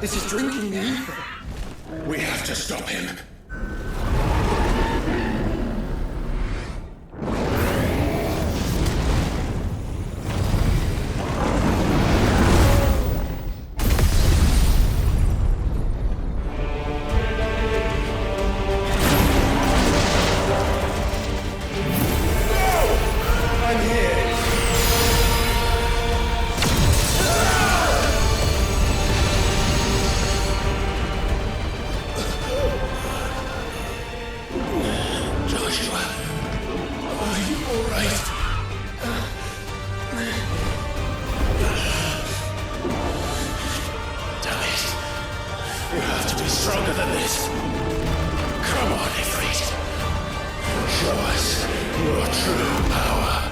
This is drinking me. We have to stop him. Stronger than this. Come on, Ifrit. Show us your true power.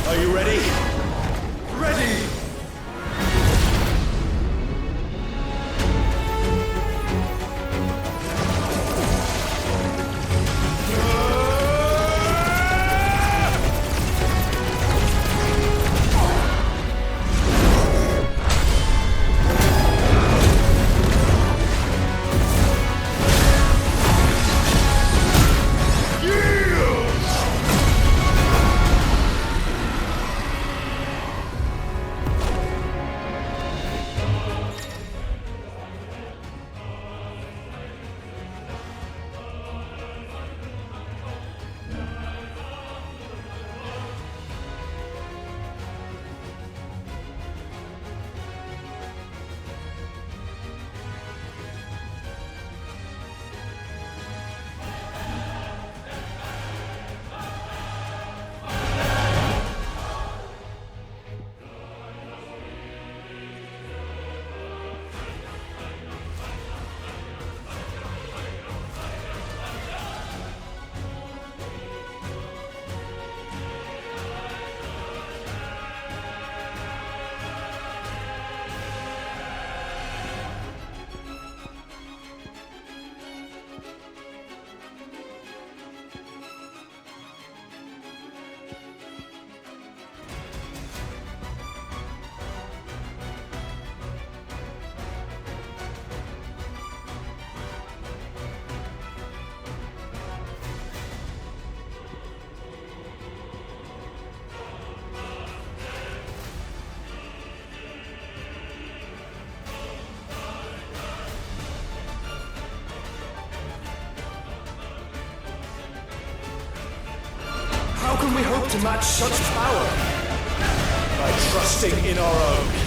Are you ready? Ready! How can we hope to match such power? By trusting in our own.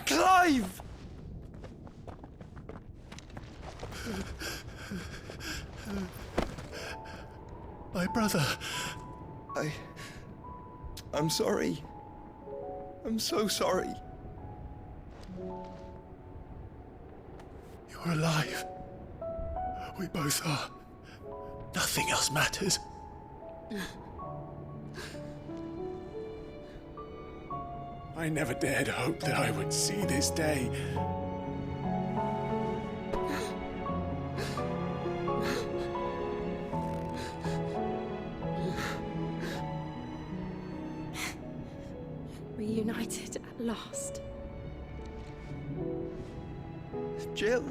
Clive! My brother. I'm sorry. I'm so sorry. You're alive. We both are. Nothing else matters. I never dared hope that I would see this day. Reunited at last. Jill.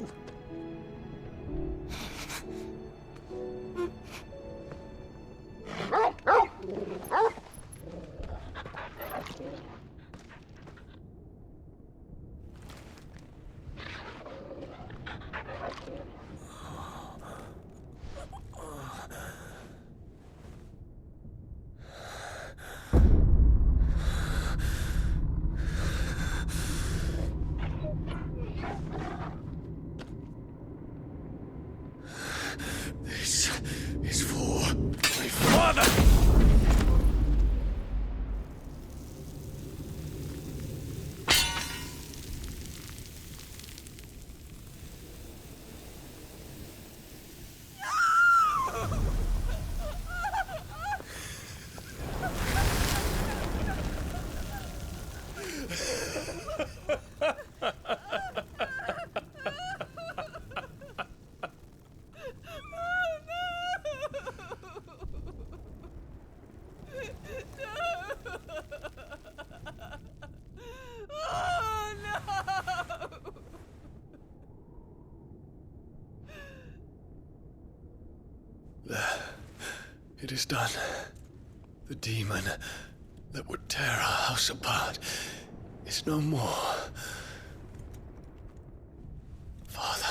This is for my father! It is done. The demon that would tear our house apart is no more. Father.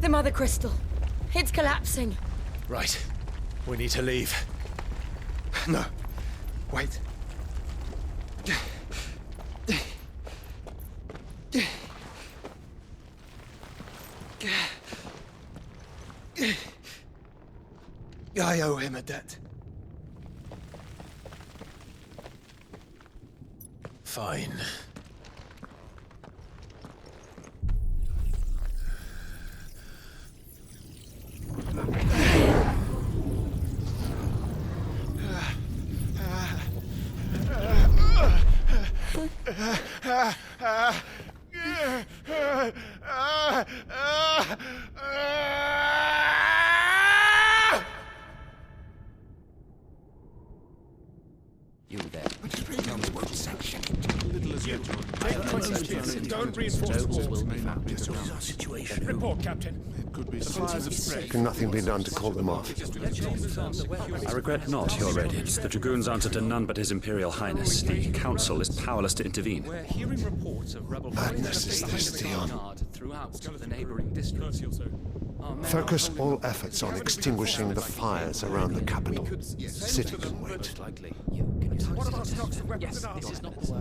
The Mother Crystal. It's collapsing. Right. We need to leave. No. Wait. I owe him a debt. Fine. You there. Tell me what section. Don't reinforce the walls. Situation. Report, Captain. It could be the fires have spread. Can nothing be done to call them off? I regret not, Your Radiance. The Dragoons answer to none but His Imperial Highness. The Council is powerless to intervene. We're hearing reports of rebel Madness is this, Dion. throughout the neighboring districts. Focus all efforts on extinguishing the fires around the capital. City can wait.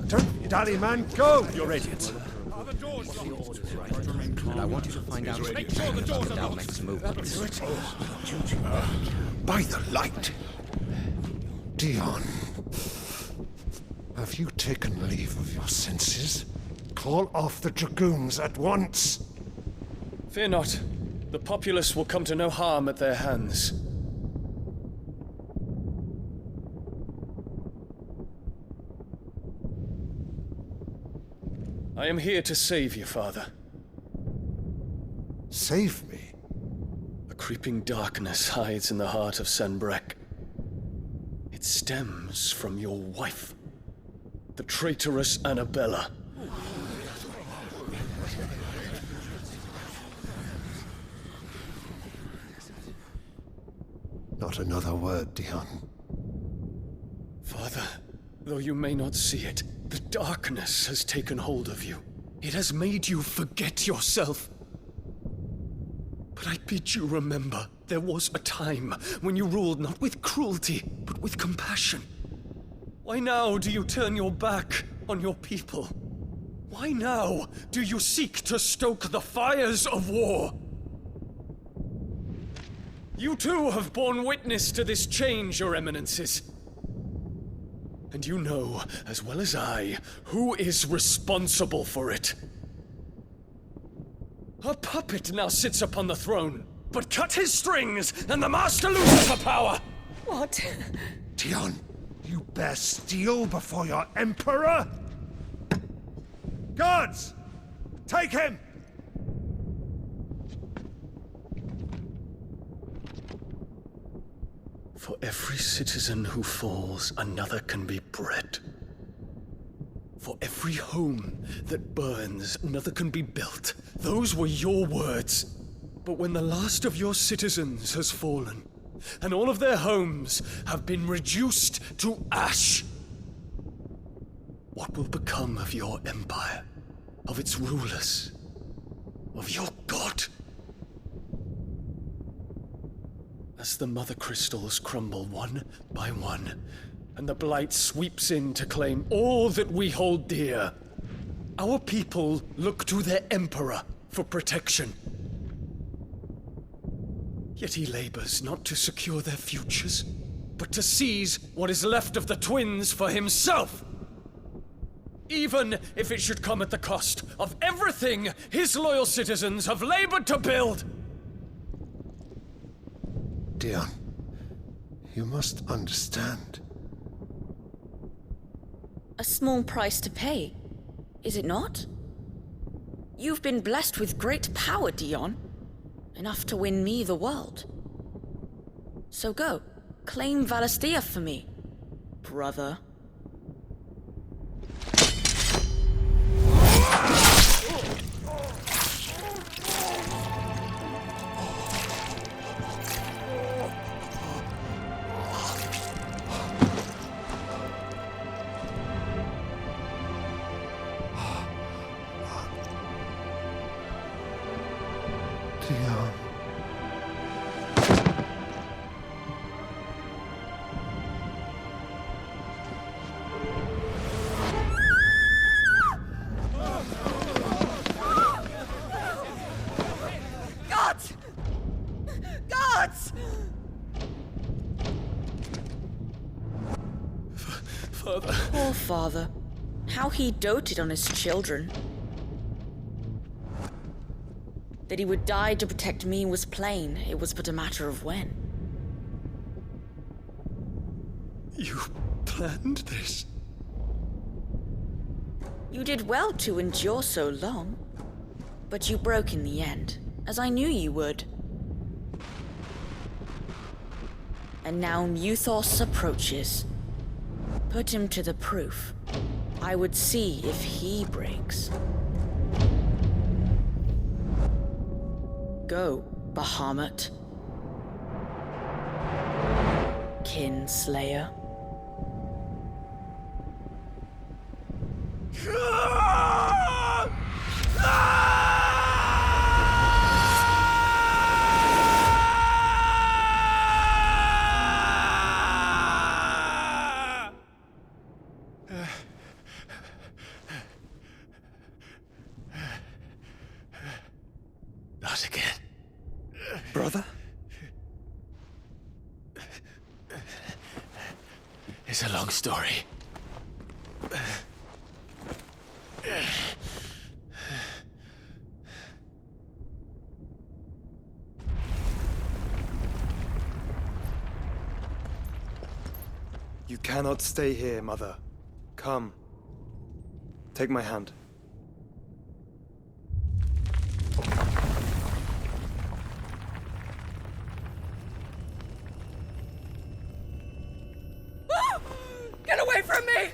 Don't dally, man, go! Your Radiance. I want you to find out about the Dalmec's movements. By the light! Dion, have you taken leave of your senses? Call off the Dragoons at once! Fear not. The populace will come to no harm at their hands. I am here to save you, Father. Save me? A creeping darkness hides in the heart of Sanbreque. It stems from your wife, the traitorous Annabella. Not another word, Dion. Father, Though you may not see it, the darkness has taken hold of you. It has made you forget yourself. But I bid you remember, there was a time when you ruled not with cruelty, but with compassion. Why now do you turn your back on your people? Why now do you seek to stoke the fires of war? You too have borne witness to this change, Your Eminences. And you know, as well as I, who is responsible for it. A puppet now sits upon the throne, but cut his strings, and the master loses her power! What? Dion, you bear steel before your emperor? Guards! Take him! For every citizen who falls, another can be bred. For every home that burns, another can be built. Those were your words. But when the last of your citizens has fallen, and all of their homes have been reduced to ash, what will become of your empire, of its rulers, of your god? As the mother crystals crumble one by one, and the blight sweeps in to claim all that we hold dear, our people look to their emperor for protection. Yet he labors not to secure their futures, but to seize what is left of the twins for himself. Even if it should come at the cost of everything his loyal citizens have labored to build. Dion, you must understand. A small price to pay, is it not? You've been blessed with great power, Dion. Enough to win me the world. So go, claim Valisthea for me, brother. Dion. Gods! Gods! Father. Poor father. How he doted on his children. That he would die to protect me was plain. It was but a matter of when. You planned this? You did well to endure so long. But you broke in the end, as I knew you would. And now Muthos approaches. Put him to the proof. I would see if he breaks. Go, Bahamut. Kinslayer. Not again. Brother? It's a long story. You cannot stay here, Mother. Come. Take my hand. Get away from me!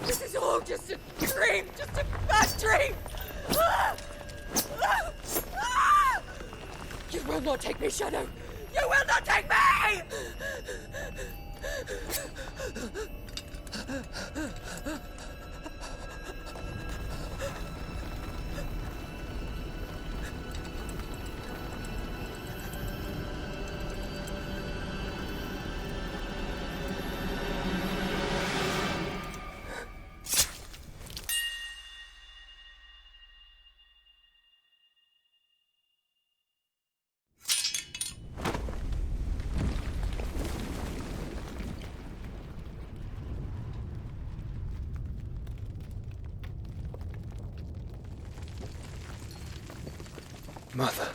This is all just a dream, just a bad dream! You will not take me, Shadow! You will not take me! Mother.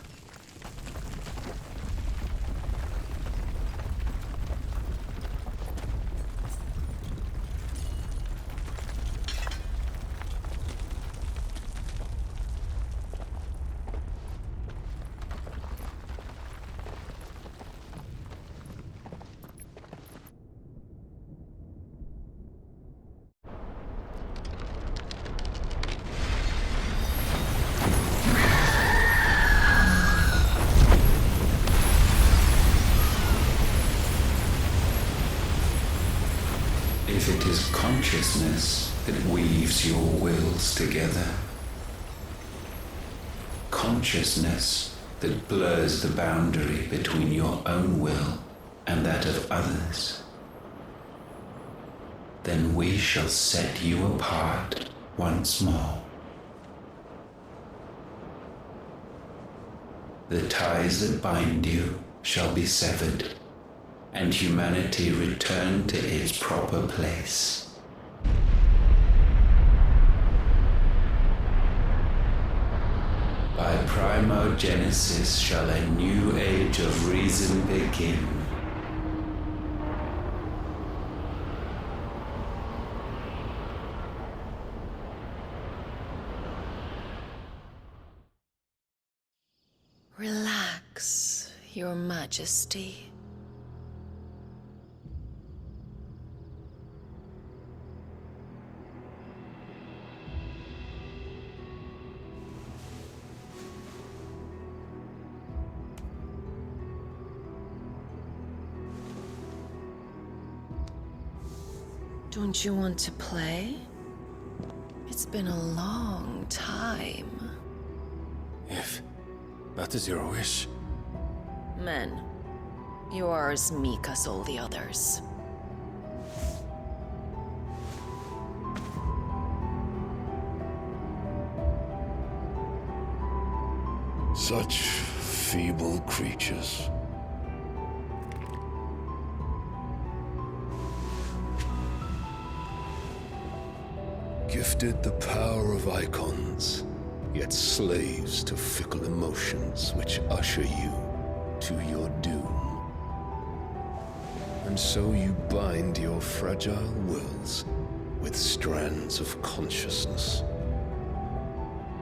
If it is consciousness that weaves your wills together, consciousness that blurs the boundary between your own will and that of others, then we shall set you apart once more. The ties that bind you shall be severed, and humanity return to its proper place. By primogenesis shall a new age of reason begin. Relax, Your Majesty. Don't you want to play? It's been a long time. If that is your wish. Men, you are as meek as all the others. Such feeble creatures. Gifted the power of icons, yet slaves to fickle emotions which usher you to your doom. And so you bind your fragile wills with strands of consciousness.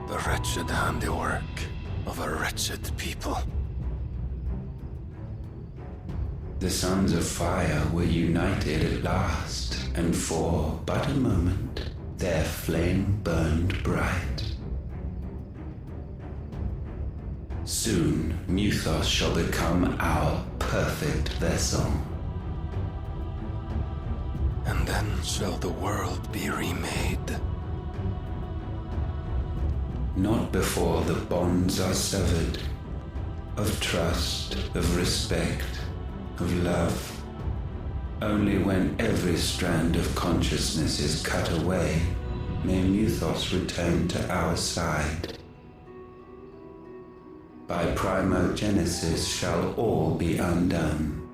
The wretched handiwork of a wretched people. The sons of fire were united at last, and for but a moment their flame burned bright. Soon, Mythos shall become our perfect vessel. And then shall the world be remade. Not before the bonds are severed, of trust, of respect, of love. Only when every strand of consciousness is cut away, may Mythos return to our side. By primogenesis shall all be undone.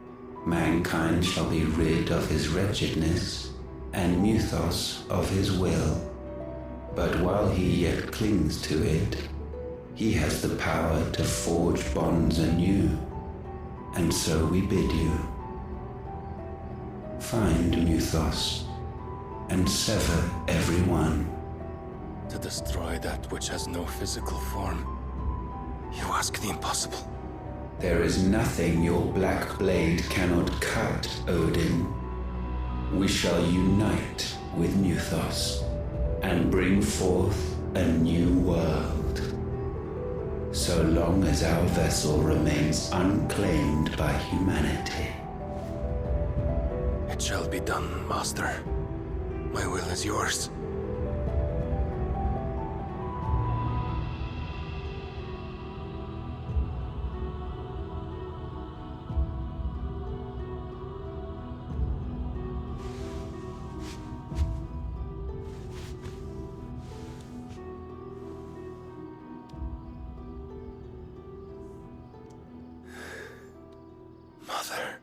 Mankind shall be rid of his wretchedness, and Mythos of his will. But while he yet clings to it, he has the power to forge bonds anew. And so we bid you, find Mythos, and sever every one. To destroy that which has no physical form, you ask the impossible. There is nothing your black blade cannot cut, Odin. We shall unite with Mythos, and bring forth a new world. So long as our vessel remains unclaimed by humanity. shall be done, Master. My will is yours. Mother.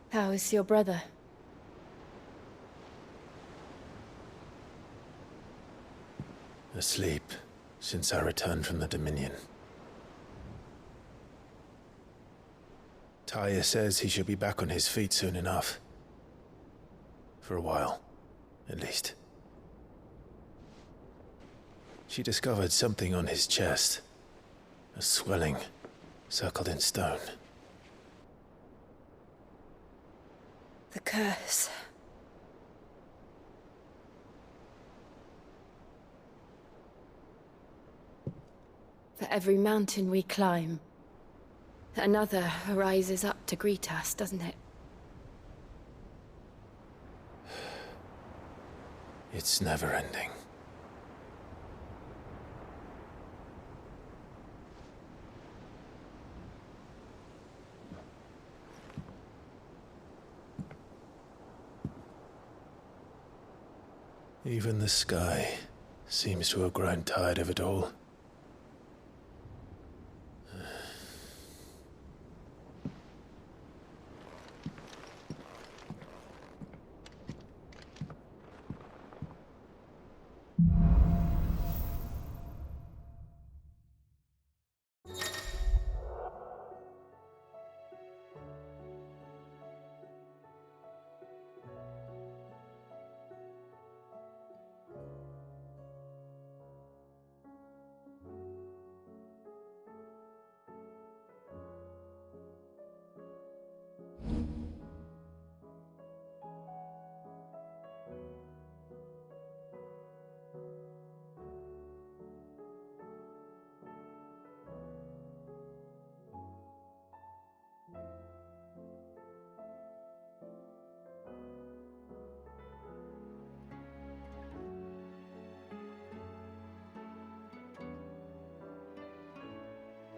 How is your brother? Asleep, since I returned from the Dominion. Taya says he should be back on his feet soon enough. For a while, at least. She discovered something on his chest. A swelling, circled in stone. The curse. For every mountain we climb, another rises up to greet us, doesn't it? It's never ending. Even the sky seems to have grown tired of it all.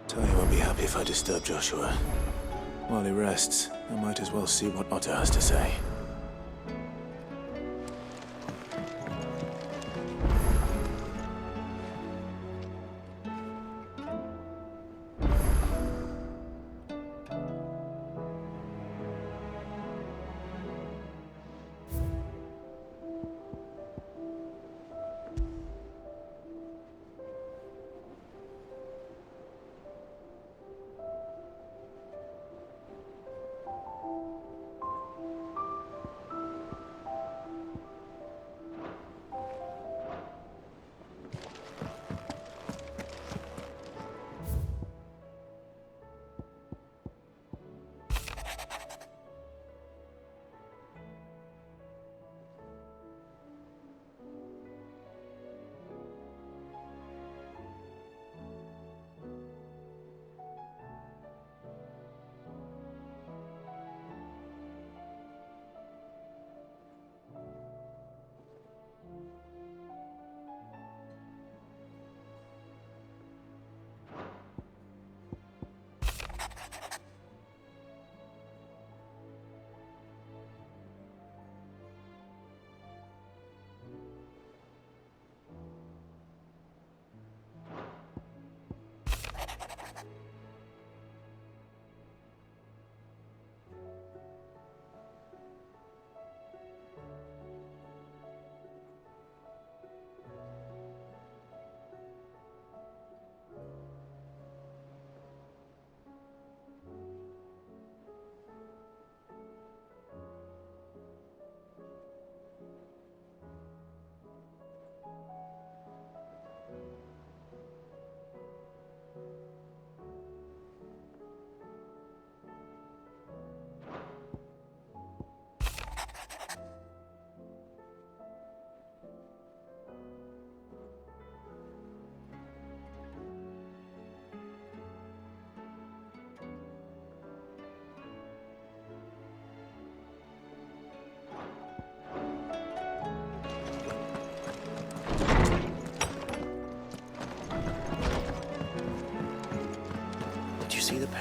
Taya won't be happy if I disturb Joshua. While he rests, I might as well see what Otter has to say.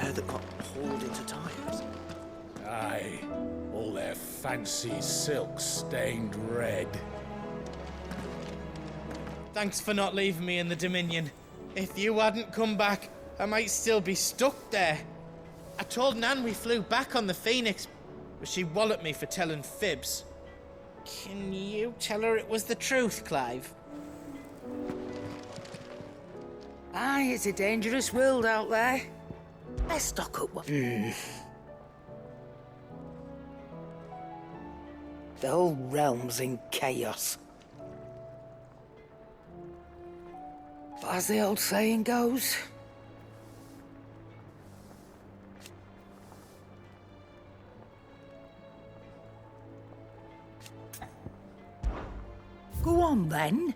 pair that got hauled into tires? Aye, all their fancy silks stained red. Thanks for not leaving me in the Dominion. If you hadn't come back, I might still be stuck there. I told Nan we flew back on the Phoenix, but she walloped me for telling fibs. Can you tell her it was the truth, Clive? Aye, it's a dangerous world out there. Let's stock up. The whole realm's in chaos. But as the old saying goes, go on then.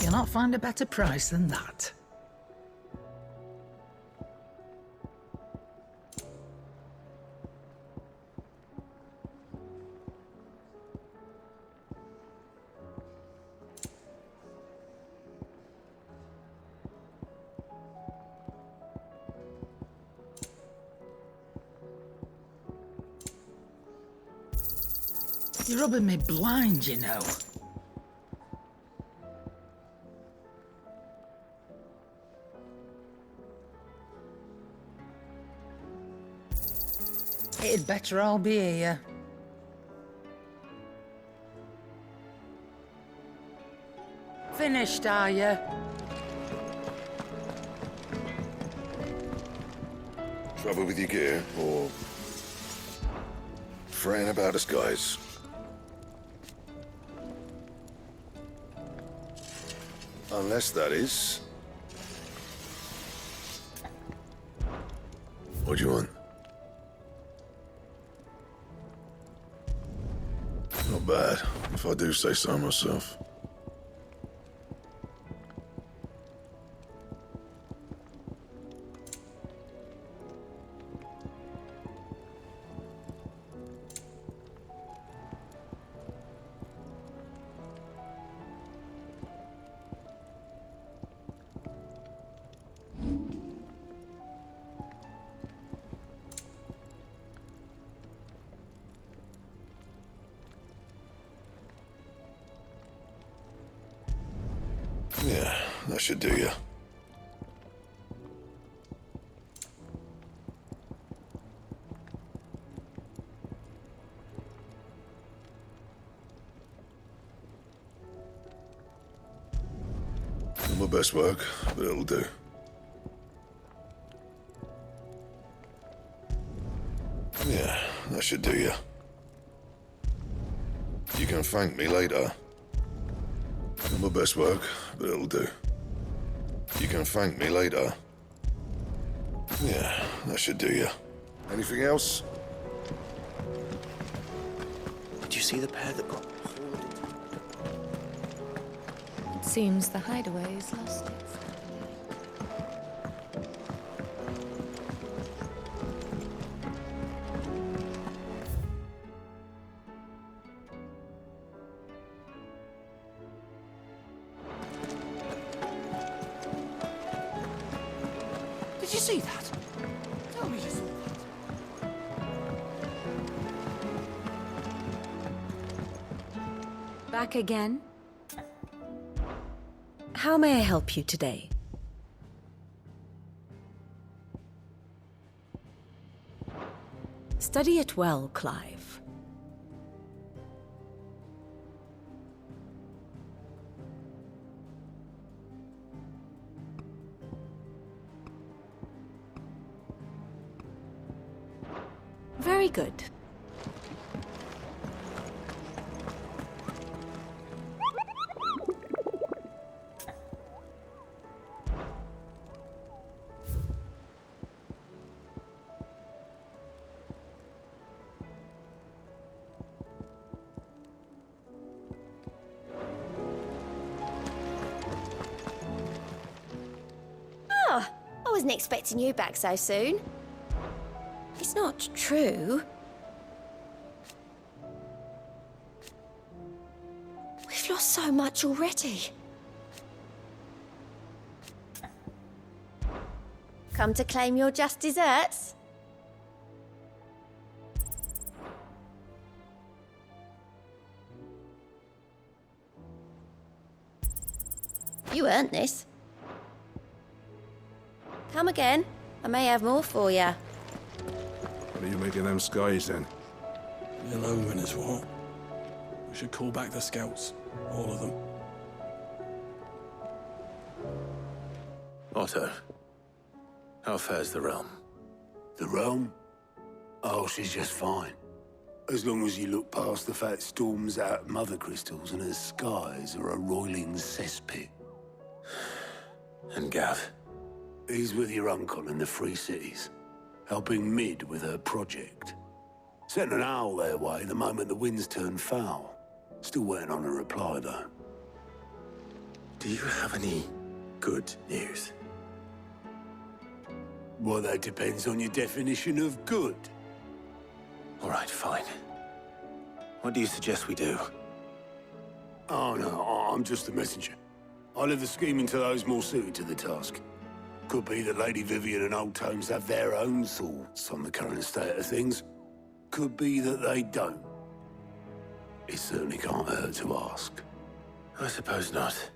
You'll not find a better price than that. You're rubbing me blind, you know. It'd better all be here. Finished, are you? Trouble with your gear, or fretting about us, guys? Unless that is... What do you want? Not bad, if I do say so myself. Yeah, that should do you. Not my best work, but it'll do. Yeah, that should do you. You can thank me later. Not my best work, but it'll do. You can thank me later. Yeah, that should do you. Anything else? Did you see the pair that got hauled into... It seems the hideaway is lost its... Did you see that? Tell me you saw that. Back again? How may I help you today? Study it well, Clive. Very good. Oh, I wasn't expecting you back so soon. It's It's not true. We've lost so much already. Come to claim your just desserts? You earned this. Come again. I may have more for ya. What are you making them skies then? An omen is what? We should call back the scouts. All of them. Otto, how fares the realm? The realm? Oh, she's just fine. As long as you look past the fat storms out mother crystals and her skies are a roiling cesspit. And Gav? He's with your uncle in the Free Cities, helping Mid with her project. Sent an owl their way the moment the winds turned foul. Still waiting on a reply, though. Do you have any good news? Well, that depends on your definition of good. All right, fine. What do you suggest we do? Oh, no, I'm just a messenger. I leave the scheming to those more suited to the task. Could be that Lady Vivian and Old Tomes have their own thoughts on the current state of things. Could be that they don't. It certainly can't hurt to ask. I suppose not.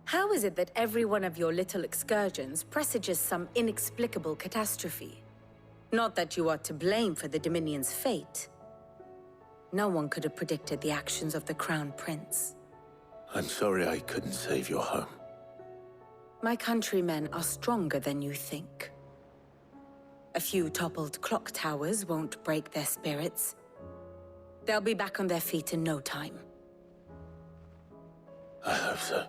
How is it that every one of your little excursions presages some inexplicable catastrophe? Not that you are to blame for the Dominion's fate. No one could have predicted the actions of the Crown Prince. I'm sorry I couldn't save your home. My countrymen are stronger than you think. A few toppled clock towers won't break their spirits. They'll be back on their feet in no time. I hope so.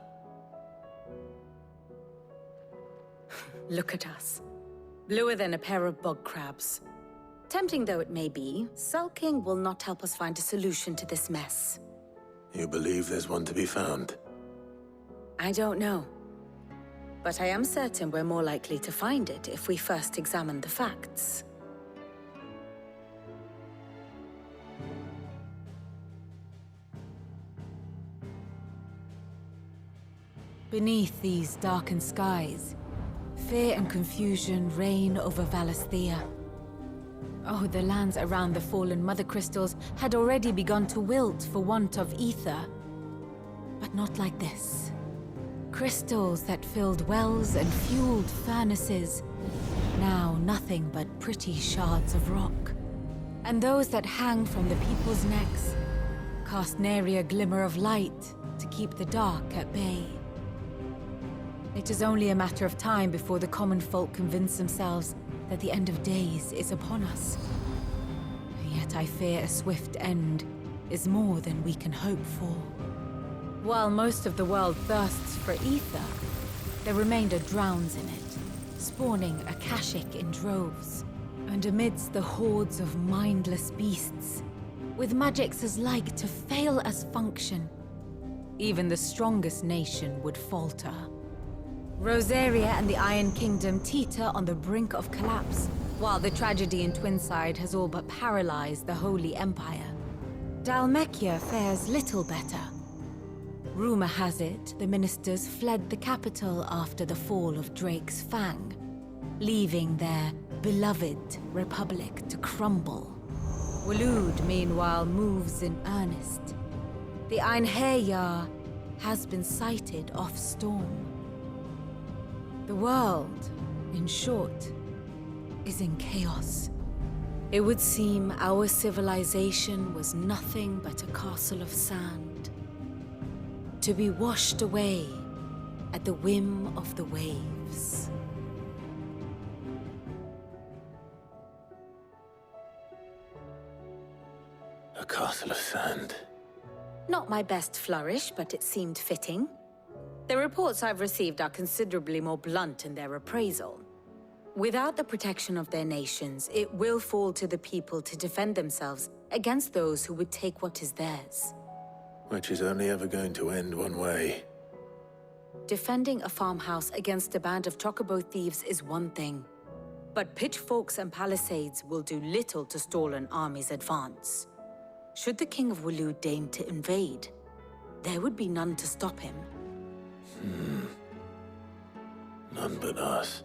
Look at us. Bluer than a pair of bog crabs. Tempting though it may be, sulking will not help us find a solution to this mess. You believe there's one to be found? I don't know. But I am certain we're more likely to find it if we first examine the facts. Beneath these darkened skies, fear and confusion reign over Valisthea. Oh, the lands around the fallen mother crystals had already begun to wilt for want of ether. But not like this. Crystals that filled wells and fueled furnaces, now nothing but pretty shards of rock. And those that hang from the people's necks cast nary a glimmer of light to keep the dark at bay. It is only a matter of time before the common folk convince themselves that the end of days is upon us. Yet I fear a swift end is more than we can hope for. While most of the world thirsts for ether, the remainder drowns in it, spawning Akashic in droves. And amidst the hordes of mindless beasts, with magics as like to fail as function, even the strongest nation would falter. Rosaria and the Iron Kingdom teeter on the brink of collapse, while the tragedy in Twinside has all but paralyzed the Holy Empire. Dalmekia fares little better. Rumor has it the ministers fled the capital after the fall of Drake's Fang, leaving their beloved republic to crumble. Waloed, meanwhile, moves in earnest. The Einherjar has been sighted off-storm. The world, in short, is in chaos. It would seem our civilization was nothing but a castle of sand, to be washed away at the whim of the waves. A castle of sand. Not my best flourish, but it seemed fitting. The reports I've received are considerably more blunt in their appraisal. Without the protection of their nations, it will fall to the people to defend themselves against those who would take what is theirs. Which is only ever going to end one way. Defending a farmhouse against a band of chocobo thieves is one thing, but pitchforks and palisades will do little to stall an army's advance. Should the King of Wulu deign to invade, there would be none to stop him. None but us.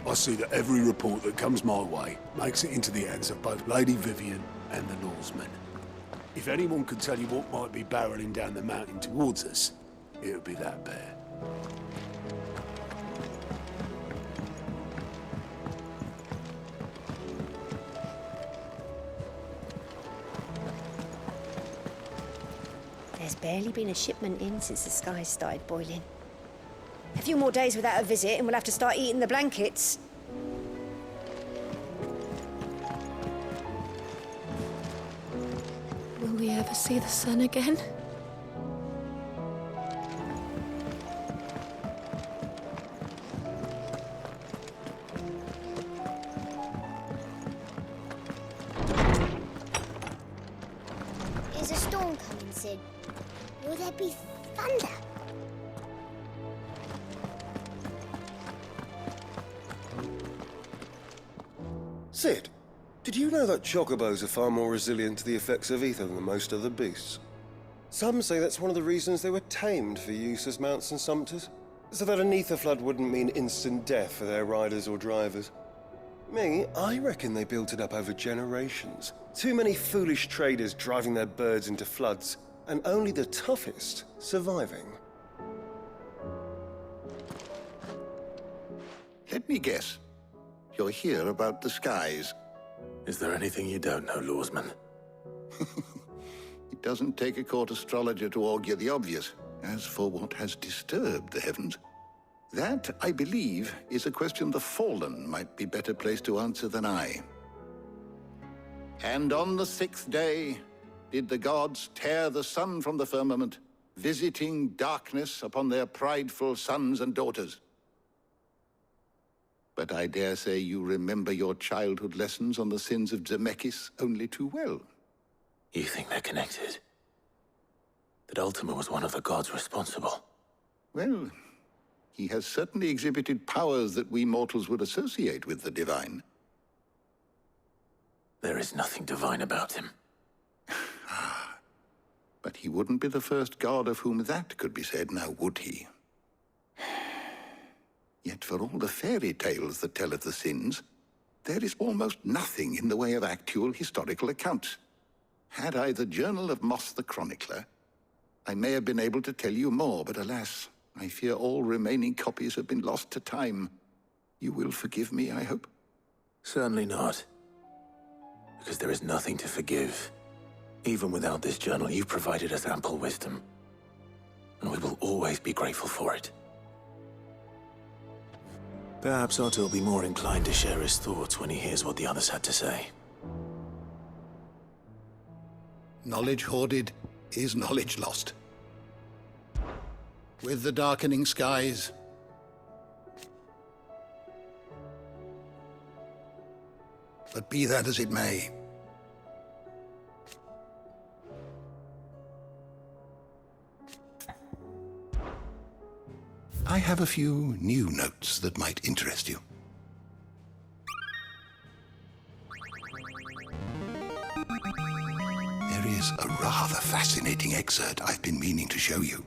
I see that every report that comes my way makes it into the hands of both Lady Vivian and the Norsemen. If anyone could tell you what might be barreling down the mountain towards us, it would be that bear. There's barely been a shipment in since the skies started boiling. A few more days without a visit and we'll have to start eating the blankets. Will we ever see the sun again? Is a storm coming, Sid? Will there be thunder? Sid, did you know that chocobos are far more resilient to the effects of ether than most other beasts? Some say that's one of the reasons they were tamed for use as mounts and sumpters, so that an ether flood wouldn't mean instant death for their riders or drivers. Me, I reckon they built it up over generations. Too many foolish traders driving their birds into floods, and only the toughest surviving. Let me guess. You're here about the skies. Is there anything you don't know, Lawsman? It doesn't take a court astrologer to augur the obvious. As for what has disturbed the heavens, that, I believe, is a question the Fallen might be better placed to answer than I. And on the 6th day did the gods tear the sun from the firmament, visiting darkness upon their prideful sons and daughters. But I dare say you remember your childhood lessons on the sins of Zemeckis only too well. You think they're connected? That Ultima was one of the gods responsible? Well, he has certainly exhibited powers that we mortals would associate with the divine. There is nothing divine about him. But he wouldn't be the first god of whom that could be said, now would he? Yet for all the fairy tales that tell of the sins, there is almost nothing in the way of actual historical accounts. Had I the Journal of Moss the Chronicler, I may have been able to tell you more, but alas, I fear all remaining copies have been lost to time. You will forgive me, I hope? Certainly not. Because there is nothing to forgive. Even without this journal, you provided us ample wisdom. And we will always be grateful for it. Perhaps Otto will be more inclined to share his thoughts when he hears what the others had to say. Knowledge hoarded is knowledge lost. With the darkening skies, but be that as it may, I have a few new notes that might interest you. There is a rather fascinating excerpt I've been meaning to show you.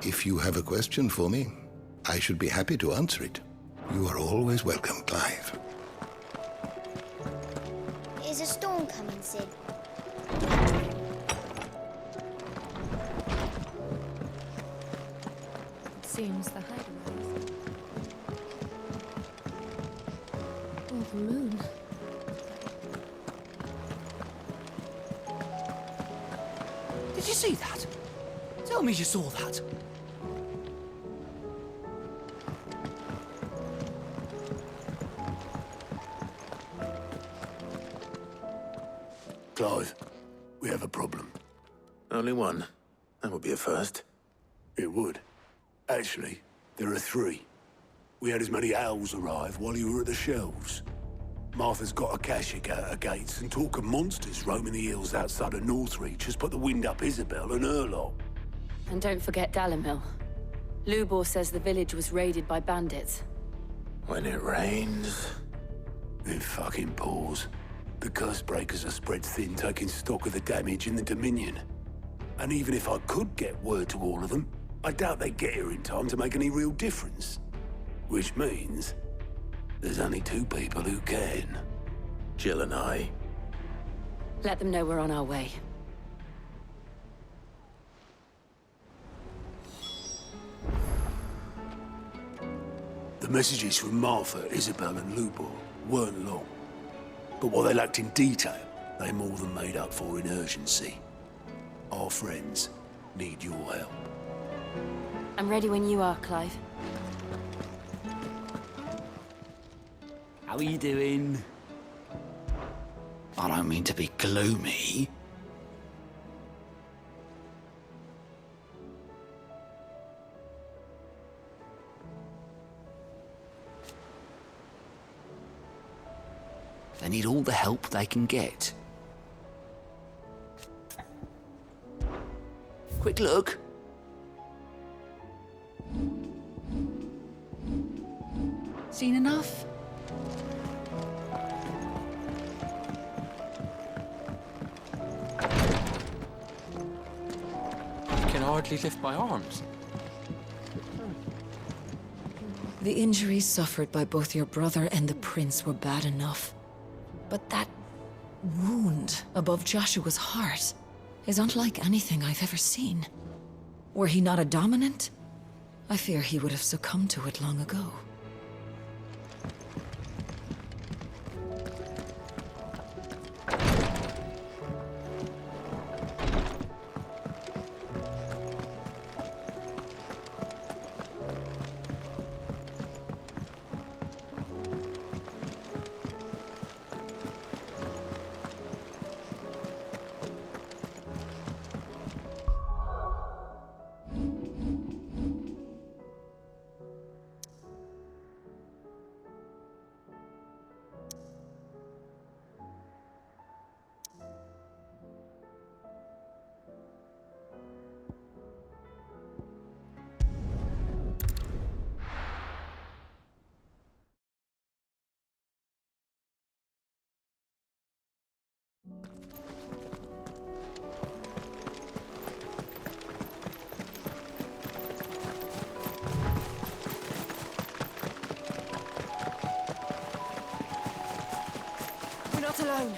If you have a question for me, I should be happy to answer it. You are always welcome, Clive. Is a storm coming, Sid? It seems the hideaway. Oh, the moon. Did you see that? Tell me you saw that. Clive, we have a problem. Only one. That would be a first. It would. Actually, there are three. We had as many owls arrive while you were at the shelves. Martha's got a Akashic out her gates, and talk of monsters roaming the hills outside of Northreach has put the wind up Isabel and her lot. And don't forget Dalimil. Lubor says the village was raided by bandits. When it rains... It fucking pours. The curse breakers are spread thin, taking stock of the damage in the Dominion. And even if I could get word to all of them, I doubt they'd get here in time to make any real difference. Which means... there's only two people who can. Jill and I. Let them know we're on our way. The messages from Martha, Isabel and Lubor weren't long. But what they lacked in detail, they more than made up for in urgency. Our friends need your help. I'm ready when you are, Clive. How are you doing? I don't mean to be gloomy. They need all the help they can get. Quick look. Seen enough? I can hardly lift my arms. The injuries suffered by both your brother and the prince were bad enough. But that wound above Joshua's heart is unlike anything I've ever seen. Were he not a dominant, I fear he would have succumbed to it long ago. We're not alone.